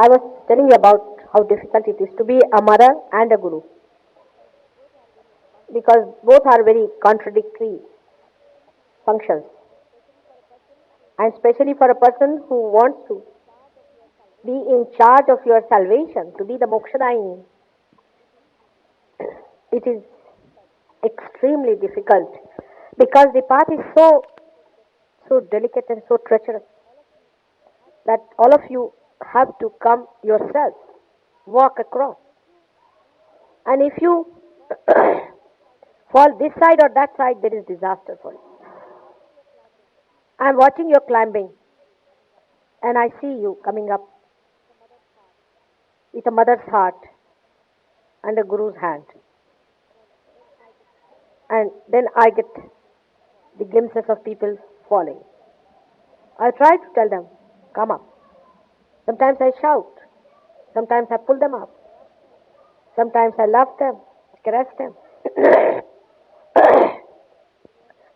I was telling you about how difficult it is to be a mother and a guru, because both are very contradictory functions, and especially for a person who wants to be in charge of your salvation, to be the Mokshadayini, it is extremely difficult because the path is so delicate and so treacherous that all of you have to come yourself, walk across. And if you fall this side or that side, there is disaster for you. I am watching your climbing, and I see you coming up with a mother's heart and a guru's hand. And then I get the glimpses of people falling. I try to tell them, come up. Sometimes I shout. Sometimes I pull them up. Sometimes I love them, caress them.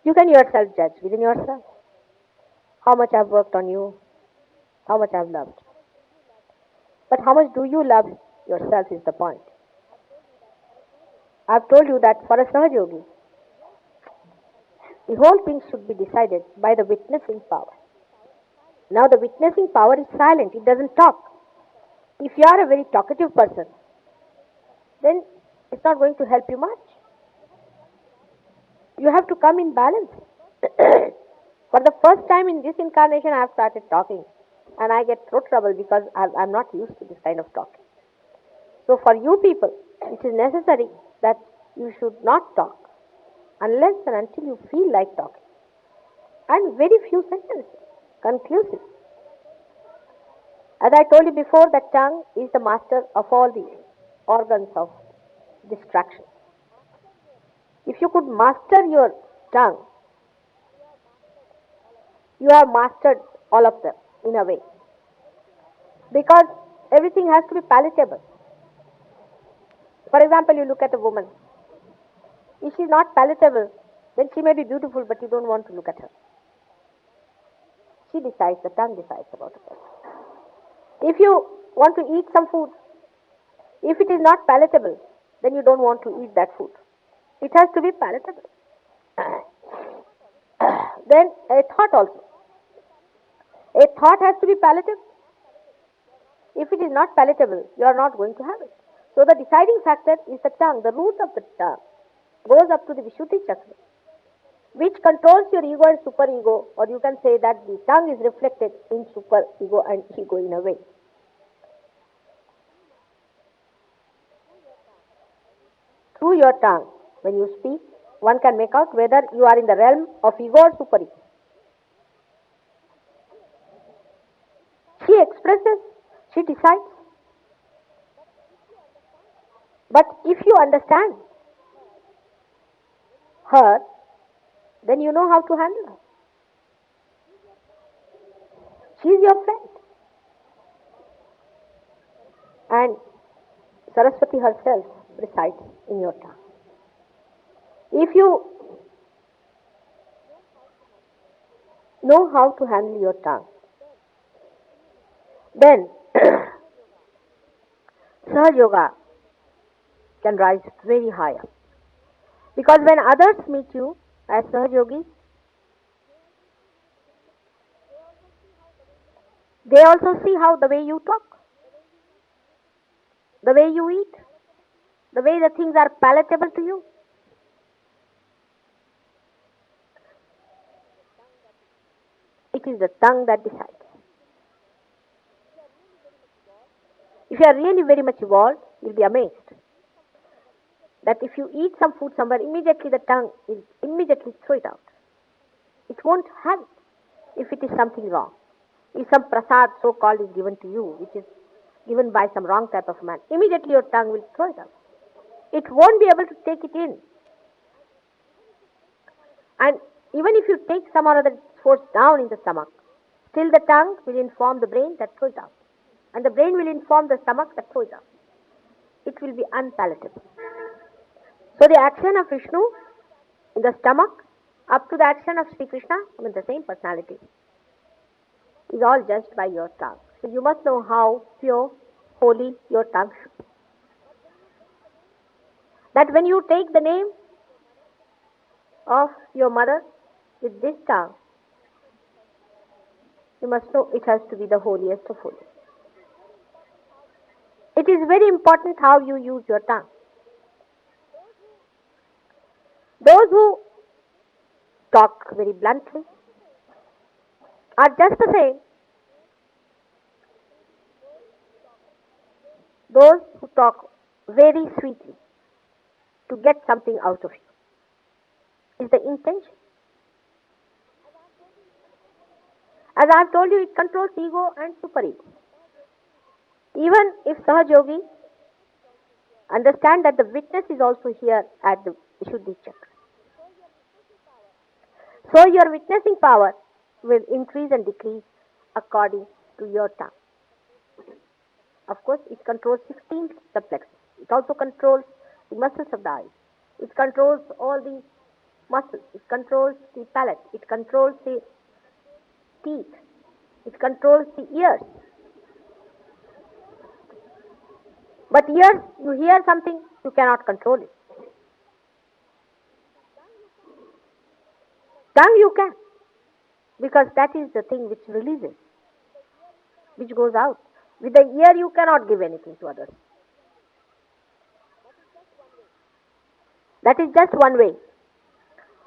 You can yourself judge within yourself how much I've worked on you, how much I've loved. But how much do you love yourself is the point. I've told you that for a Sahaja Yogi, the whole thing should be decided by the witnessing power. Now the witnessing power is silent, it doesn't talk. If you are a very talkative person, then it's not going to help you much. You have to come in balance. For the first time in this incarnation, I have started talking, and I get throat trouble because I'm not used to this kind of talking. So for you people, it is necessary that you should not talk unless and until you feel like talking. And very few sentences, conclusive. As I told you before, the tongue is the master of all the organs of distraction. If you could master your tongue, you have mastered all of them in a way. Because everything has to be palatable. For example, you look at a woman. If she is not palatable, then she may be beautiful, but you don't want to look at her. She decides, the tongue decides about a person. If you want to eat some food, if it is not palatable, then you don't want to eat that food. It has to be palatable. Then a thought also. A thought has to be palatable. If it is not palatable, you are not going to have it. So the deciding factor is the tongue. The root of the tongue goes up to the Vishuddhi chakra, which controls your ego and superego, or you can say that the tongue is reflected in superego and ego in a way. Through your tongue, when you speak, one can make out whether you are in the realm of ego or superego. She expresses, she decides. But if you understand her, then you know how to handle her. She is your friend. And Saraswati herself resides in your tongue. If you know how to handle your tongue, then Sahaja Yoga can rise very high up. Because when others meet you as Sahaja Yogis, they also see how the way you talk, the way you eat, the way the things are palatable to you. It is the tongue that decides. If you are really very much evolved, you will be amazed that if you eat some food somewhere, immediately the tongue will immediately throw it out. It won't have it if it is something wrong. If some prasad so-called is given to you, which is given by some wrong type of man, immediately your tongue will throw it out. It won't be able to take it in. And even if you take some or other force down in the stomach, still the tongue will inform the brain that throw it out. And the brain will inform the stomach that throw it out. It will be unpalatable. So the action of Vishnu in the stomach up to the action of Sri Krishna, I mean the same personality, is all judged by your tongue. So you must know how pure, holy your tongue should be. That when you take the name of your mother with this tongue, you must know it has to be the holiest of holy. It is very important how you use your tongue. Those who talk very bluntly are just the same. Those who talk very sweetly to get something out of you is the intention. As I have told you, it controls ego and superego. Even if Sahajogi understand that the witness is also here at the Vishuddhi Chakra. So your witnessing power will increase and decrease according to your tongue. Of course, it controls 16 the plexus. It also controls the muscles of the eyes. It controls all the muscles. It controls the palate. It controls the teeth. It controls the ears. But ears, you hear something, you cannot control it. Tongue you can, because that is the thing which releases, which goes out. With the ear you cannot give anything to others. That is just one way.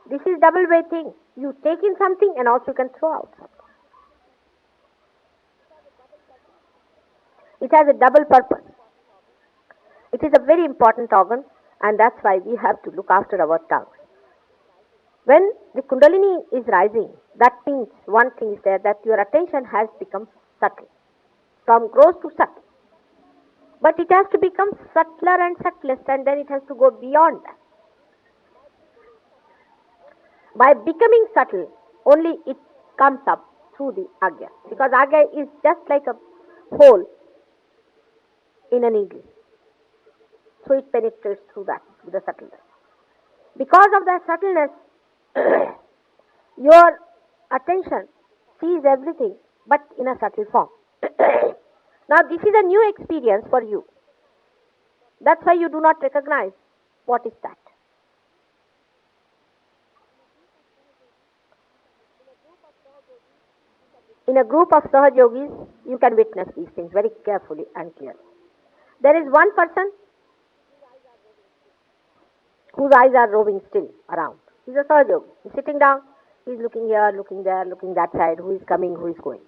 This is double way thing. You take in something and also you can throw out something. It has a double purpose. It is a very important organ, and that's why we have to look after our tongue. When the Kundalini is rising, that means one thing is there, that your attention has become subtle, from gross to subtle. But it has to become subtler and subtlest, and then it has to go beyond that. By becoming subtle, only it comes up through the Agya, because Agya is just like a hole in a needle. So it penetrates through that, with the subtleness. Because of that subtleness, your attention sees everything, but in a subtle form. Now this is a new experience for you. That's why you do not recognize what is that. In a group of Sahajogis, you can witness these things very carefully and clearly. There is one person whose eyes are roving still around. He's a Sahajogi. He's sitting down, he's looking here, looking there, looking that side, who is coming, who is going.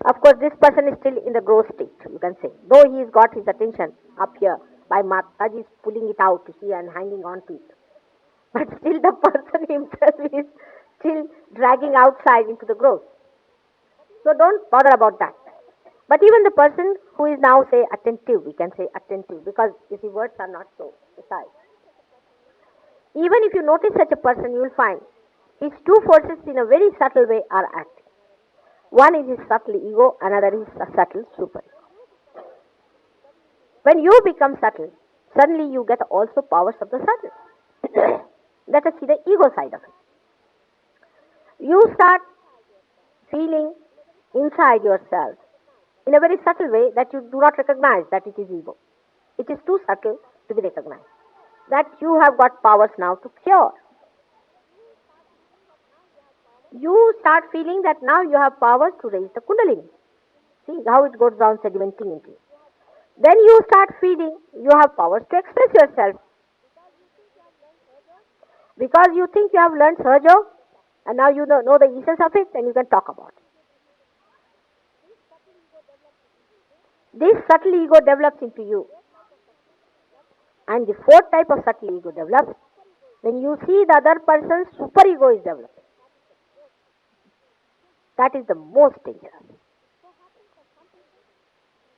Of course, this person is still in the gross state, you can say. Though he's got his attention up here, by Mataji is pulling it out to see and hanging on to it. But still the person himself is still dragging outside into the gross. So don't bother about that. But even the person who is now, say, attentive, we can say attentive, because you see, words are not so precise. Even if you notice such a person, you will find his two forces in a very subtle way are acting. One is his subtle ego, another is a subtle super. When you become subtle, suddenly you get also powers of the subtle. Let us see the ego side of it. You start feeling inside yourself in a very subtle way that you do not recognize that it is ego. It is too subtle to be recognized. That you have got powers now to cure. You start feeling that now you have powers to raise the Kundalini. See how it goes down sedimenting into you. Then you start feeling you have powers to express yourself. Because you think you have learned Sahaja, and now you know the essence of it, and you can talk about it. This subtle ego develops into you. And the fourth type of subtle ego develops when you see the other person's superego is developing. That is the most dangerous.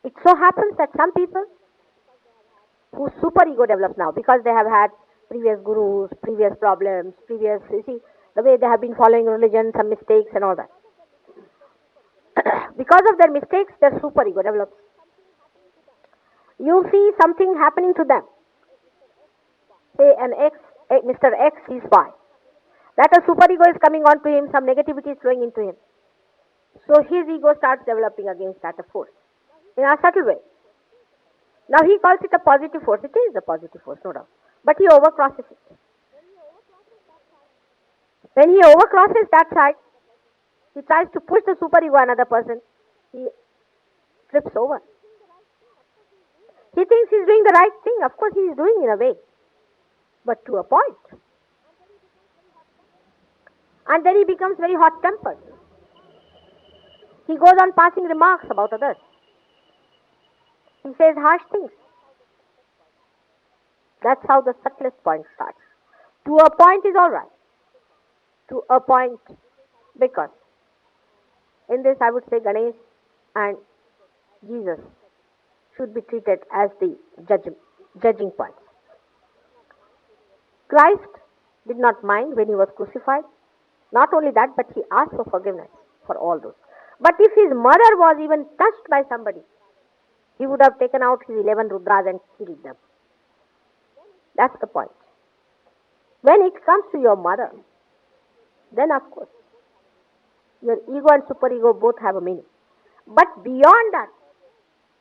It so happens that some people whose superego develops now, because they have had previous gurus, previous problems, you see, the way they have been following religion, some mistakes and all that. Because of their mistakes, their superego develops. You see something happening to them. Say Mr. X, is Y. That a superego is coming on to him, some negativity is flowing into him. So his ego starts developing against that force in a subtle way. Now he calls it a positive force. It is a positive force, no doubt. But he overcrosses it. When he overcrosses that side, he tries to push the superego another person. He trips over. He thinks he's doing the right thing. Of course he is doing in a way. But to a point. And then he becomes very hot-tempered. He goes on passing remarks about others. He says harsh things. That's how the subtlest point starts. To a point is all right. To a point, because in this I would say Ganesh and Jesus should be treated as the judging points. Christ did not mind when he was crucified. Not only that, but he asked for forgiveness for all those. But if his mother was even touched by somebody, he would have taken out his 11 Rudras and killed them. That's the point. When it comes to your mother, then of course, your ego and superego both have a meaning. But beyond that,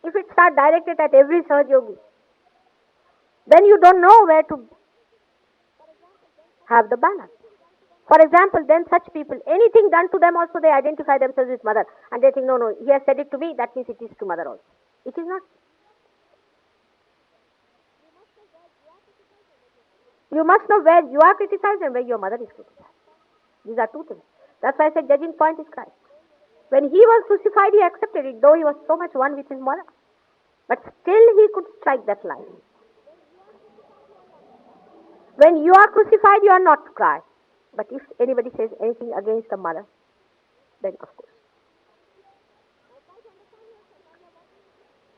if it starts directed at every Sahaj Yogi, then you don't know where to have the balance. For example, then such people, anything done to them also they identify themselves with mother. And they think, no, he has said it to me, that means it is to mother also. It is not. You must know where you are criticized and where your mother is criticized. These are two things. That's why I said judging point is Christ. When he was crucified, he accepted it, though he was so much one with his mother. But still he could strike that line. When you are crucified, you are not to cry. But if anybody says anything against the mother, then of course.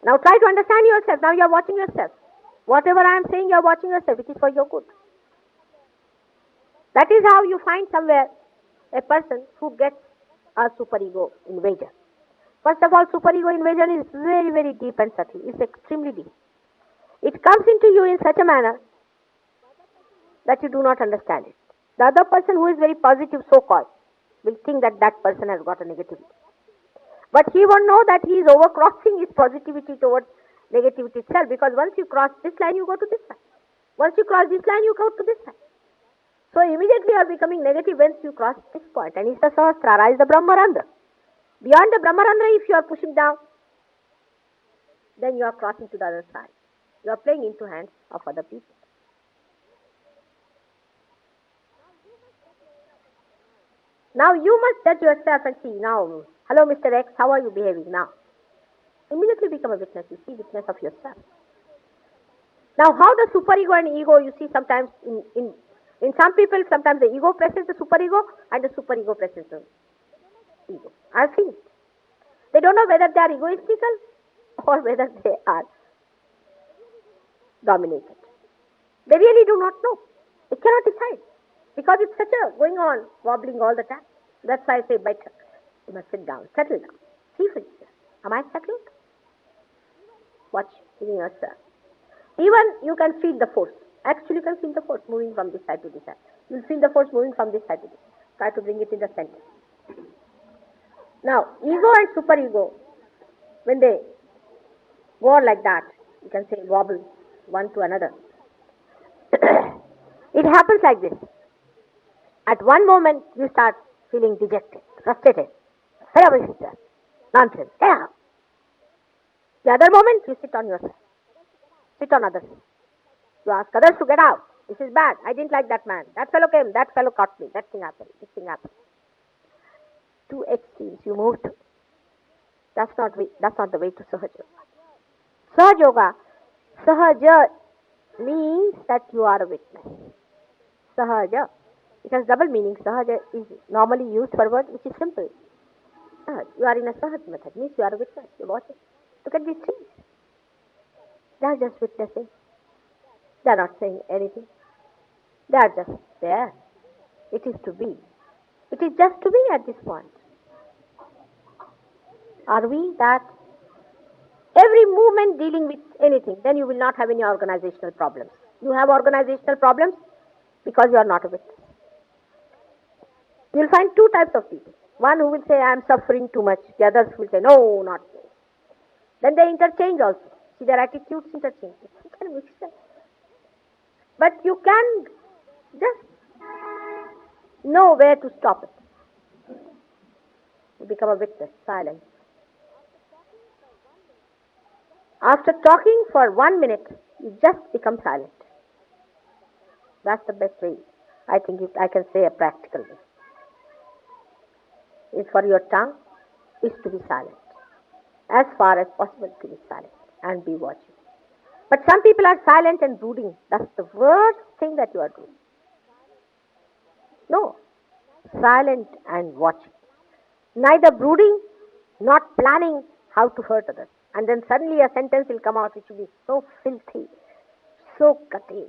Now try to understand yourself. Now you are watching yourself. Whatever I am saying, you are watching yourself. It is for your good. That is how you find somewhere a person who gets a superego invasion. First of all, superego invasion is very, very deep and subtle. It's extremely deep. It comes into you in such a manner that you do not understand it. The other person who is very positive, so-called, will think that that person has got a negativity. But he won't know that he is overcrossing his positivity towards negativity itself, because once you cross this line, you go to this side. Once you cross this line, you go to this side. So immediately you are becoming negative once you cross this point. And it's the Sahasrara, is the Brahmarandra. Beyond the Brahmarandra, if you are pushing down, then you are crossing to the other side. You are playing into hands of other people. Now you must judge yourself and see, now, hello Mr. X, how are you behaving now? Immediately become a witness. You see witness of yourself. Now how the superego and ego, you see sometimes in some people, sometimes the ego presses the superego and the superego presses the ego. I've seen it. They don't know whether they are egoistical or whether they are dominated. They really do not know. They cannot decide. Because it's such a going on, wobbling all the time. That's why I say better. You must sit down, settle down. See for yourself. Am I settled? Watch within yourself. Even you can feel the force. Actually you can feel the force moving from this side to this side. You'll feel the force moving from this side to this side. Try to bring it in the center. Now, ego and superego, when they go on like that, you can say wobble one to another. It happens like this. At one moment, you start feeling dejected, frustrated. Nonsense. Yeah. The other moment, you sit on yourself. Sit on others. You ask others to get out. This is bad. I didn't like that man. That fellow came. That fellow caught me. That thing happened. This thing happened. Two extremes you move to. That's not the way to Sahaja. Sahaja Yoga. Sahaja means that you are a witness. Sahaja. It has double meaning. Sahaja is normally used for a word which is simple. You are in a Sahaj method. Means you are a witness. You watch it. Look at these trees. They are just witnessing. They are not saying anything. They are just there. It is to be. It is just to be at this point. Are we that? Every movement dealing with anything, then you will not have any organizational problems. You have organizational problems because you are not a witness. You will find two types of people. One who will say, I am suffering too much. The others will say, no, not me. Then they interchange also. See, their attitudes interchange. You can mix them. But you can just know where to stop it. You become a witness, silence. After talking for 1 minute, you just become silent. That's the best way. I think I can say a practical way. Is for your tongue is to be silent. As far as possible to be silent and be watching. But some people are silent and brooding. That's the worst thing that you are doing. No. Silent and watching. Neither brooding, not planning how to hurt others. And then suddenly a sentence will come out which will be so filthy, so cutting,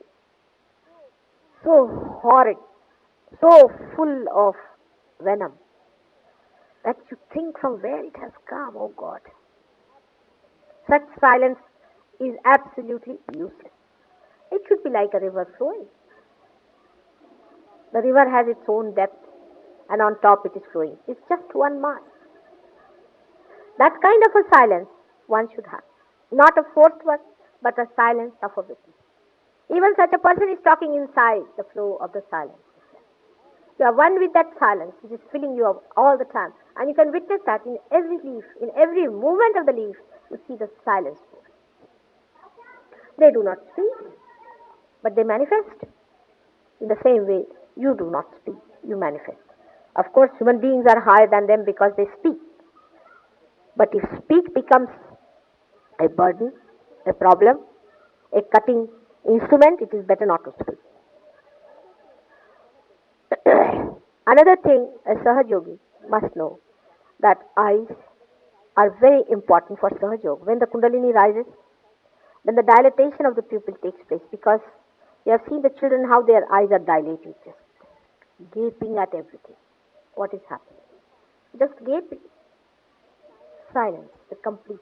so horrid, so full of venom, that you think from where it has come, oh God. Such silence is absolutely useless. It should be like a river flowing. The river has its own depth and on top it is flowing. It's just one mass. That kind of a silence one should have. Not a forced one, but a silence of a witness. Even such a person is talking inside the flow of the silence. You are one with that silence which is filling you up all the time. And you can witness that in every leaf, in every movement of the leaf, you see the silence. They do not speak, but they manifest. In the same way, you do not speak, you manifest. Of course, human beings are higher than them because they speak. But if speak becomes a burden, a problem, a cutting instrument, it is better not to speak. Another thing a Sahaja Yogi must know, that eyes are very important for Sahaja Yoga. When the Kundalini rises, then the dilatation of the pupil takes place, because you have seen the children how their eyes are dilated, just gaping at everything. What is happening? Just gaping. Silence, the complete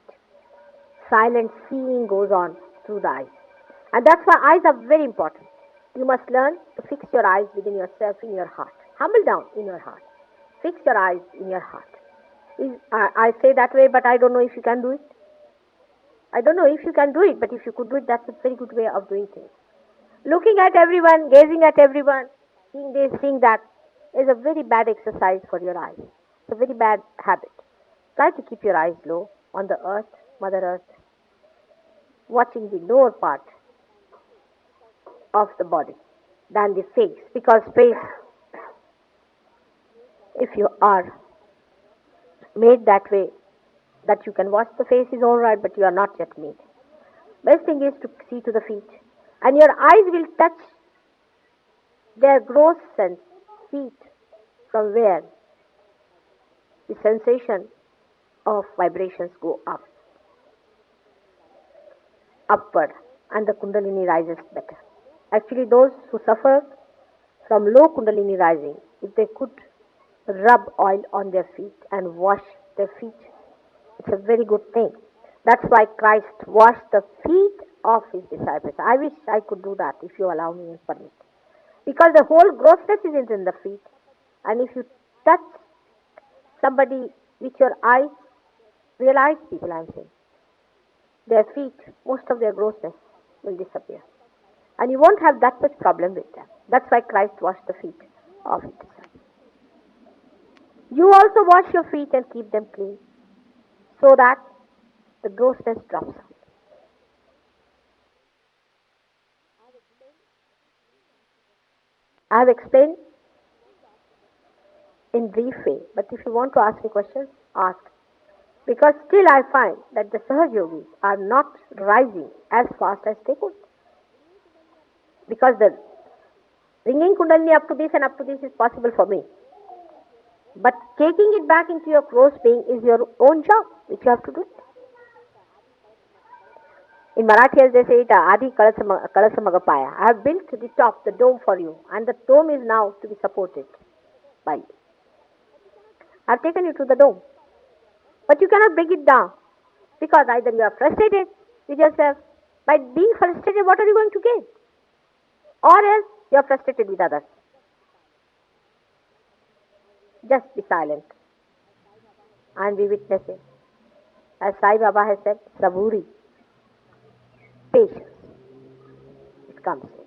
silent seeing goes on through the eyes. And that's why eyes are very important. You must learn to fix your eyes within yourself, in your heart. Humble down in your heart. Fix your eyes in your heart. I say that way, but I don't know if you can do it. I don't know if you can do it, but if you could do it, that's a very good way of doing things. Looking at everyone, gazing at everyone, seeing this, seeing that, is a very bad exercise for your eyes. It's a very bad habit. Try to keep your eyes low on the earth, Mother Earth, watching the lower part of the body than the face, because face, if you are made that way, that you can watch the face is all right, but you are not yet made. Best thing is to see to the feet, and your eyes will touch their gross sense, feet, from where the sensation of vibrations go up, upward, and the Kundalini rises better. Actually, those who suffer from low Kundalini rising, if they could rub oil on their feet and wash their feet, it's a very good thing. That's why Christ washed the feet of his disciples. I wish I could do that, if you allow me and permit. Because the whole grossness is in the feet. And if you touch somebody with your eyes, realize, people, I'm saying, their feet, most of their grossness will disappear. And you won't have that much problem with them. That's why Christ washed the feet of his disciples. You also wash your feet and keep them clean, so that the grossness drops out. I have explained in brief way, but if you want to ask me questions, ask. Because still I find that the Sahaja Yogis are not rising as fast as they could. Because the bringing Kundalini up to this and up to this is possible for me. But taking it back into your gross being is your own job, which you have to do. In Marathi, as they say it, Adi Kalasa Magapaya. I have built the top, the dome for you, and the dome is now to be supported by you. I have taken you to the dome. But you cannot bring it down, because either you are frustrated with yourself. By being frustrated, what are you going to gain? Or else you are frustrated with others. Just be silent and we witness it. As Sai Baba has said, saburi, patience, it comes in.